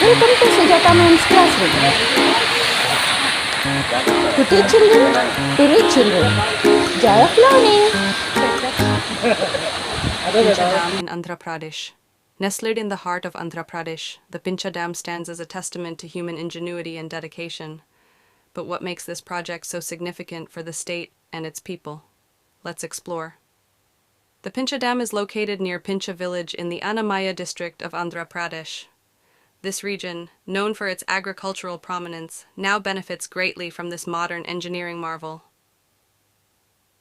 Welcome to Sujata Ma'am's classroom. To teach children, to reach children. Joy of learning. Pincha Dam in Andhra Pradesh. Nestled in the heart of Andhra Pradesh, the Pincha Dam stands as a testament to human ingenuity and dedication. But what makes this project so significant for the state and its people? Let's explore. The Pincha Dam is located near Pincha village in the Annamaya district of Andhra Pradesh. This region, known for its agricultural prominence, now benefits greatly from this modern engineering marvel.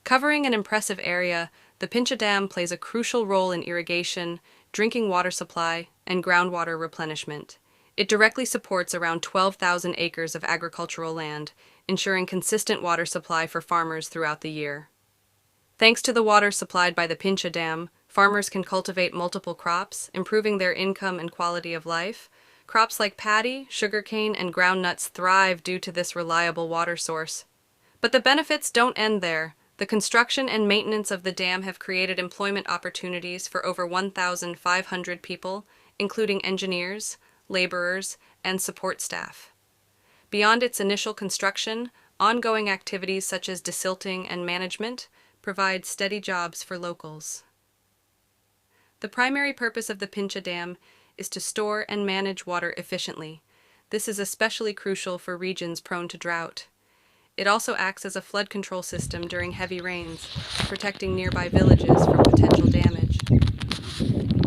Covering an impressive area, the Pincha Dam plays a crucial role in irrigation, drinking water supply, and groundwater replenishment. It directly supports around 12,000 acres of agricultural land, ensuring consistent water supply for farmers throughout the year. Thanks to the water supplied by the Pincha Dam, farmers can cultivate multiple crops, improving their income and quality of life. Crops like paddy, sugarcane, and groundnuts thrive due to this reliable water source. But the benefits don't end there. The construction and maintenance of the dam have created employment opportunities for over 1,500 people, including engineers, laborers, and support staff. Beyond its initial construction, ongoing activities such as desilting and management provide steady jobs for locals. The primary purpose of the Pincha Dam is to store and manage water efficiently. This is especially crucial for regions prone to drought. It also acts as a flood control system during heavy rains, protecting nearby villages from potential damage.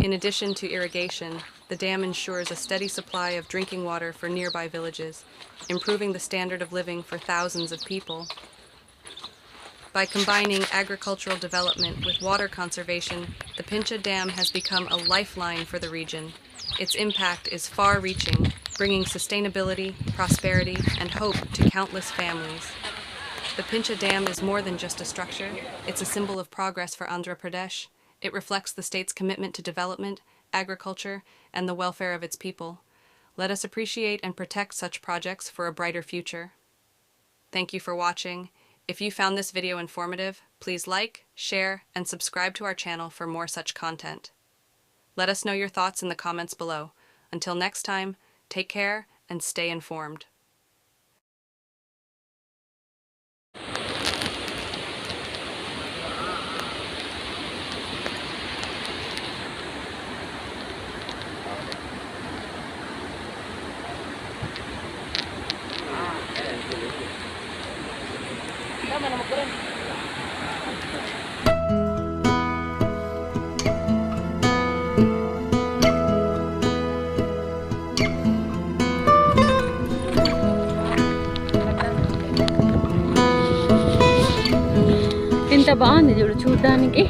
In addition to irrigation, the dam ensures a steady supply of drinking water for nearby villages, improving the standard of living for thousands of people. By combining agricultural development with water conservation, the Pincha Dam has become a lifeline for the region. Its impact is far-reaching, bringing sustainability, prosperity, and hope to countless families. The Pincha Dam is more than just a structure. It's a symbol of progress for Andhra Pradesh. It reflects the state's commitment to development, agriculture, and the welfare of its people. Let us appreciate and protect such projects for a brighter future. Thank you for watching. If you found this video informative, please like, share, and subscribe to our channel for more such content. Let us know your thoughts in the comments below. Until next time, take care and stay informed. ఎంత బాగుంది చూడు చూడడానికి.